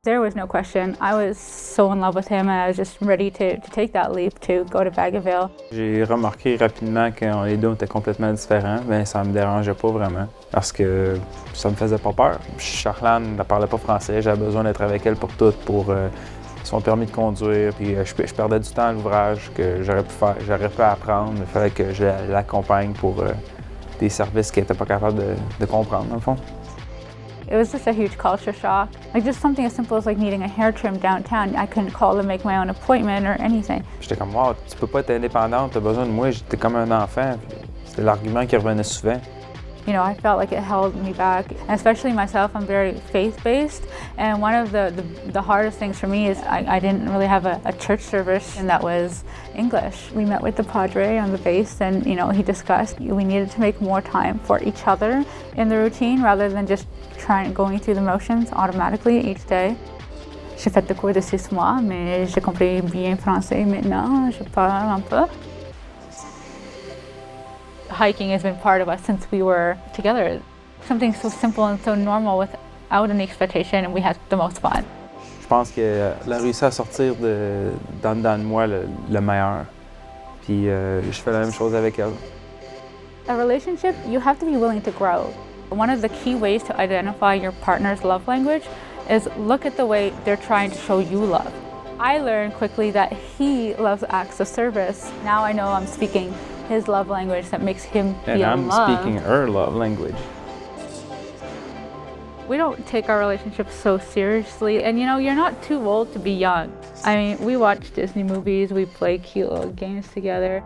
There was no question. I was so in love with him and I was just ready to take that leap to go to Baggaville. J'ai remarqué rapidement que les deux étaient complètement différents, mais ça me dérangeait pas vraiment parce que ça me faisait pas peur. Charlane ne parlait pas français, j'avais besoin d'être avec elle pour tout, pour son permis de conduire, puis je perdais du temps à l'ouvrage que j'aurais pu apprendre. Il fallait que je l'accompagne pour des services qu'elle n'était pas capable de comprendre, dans le fond. It was just a huge culture shock. Like just something as simple as like needing a hair trim downtown. I couldn't call to make my own appointment or anything. J'étais comme, wow, tu peux pas être indépendante, t'as besoin de moi, j'étais comme un enfant. C'était l'argument qui revenait souvent. You know, I felt like it held me back, and especially myself. I'm very faith-based, and one of the hardest things for me is I didn't really have a church service, and that was English. We met with the padre on the base, and you know, he discussed we needed to make more time for each other in the routine rather than just going through the motions automatically each day. J'ai fait des cours de 6 mois, mais j'ai compris bien français maintenant. Je parle un peu. Hiking has been part of us since we were together. Something so simple and so normal without any expectation, and we had the most fun. Je pense qu'elle a réussi à sortir dans de moi le meilleur. Puis je fais la même chose avec elle. A relationship, you have to be willing to grow. One of the key ways to identify your partner's love language is look at the way they're trying to show you love. I learned quickly that he loves acts of service. Now I know I'm speaking his love language that makes him feel loved. And I'm speaking her love language. We don't take our relationship so seriously, and you know, you're not too old to be young. I mean, we watch Disney movies, we play cute little games together.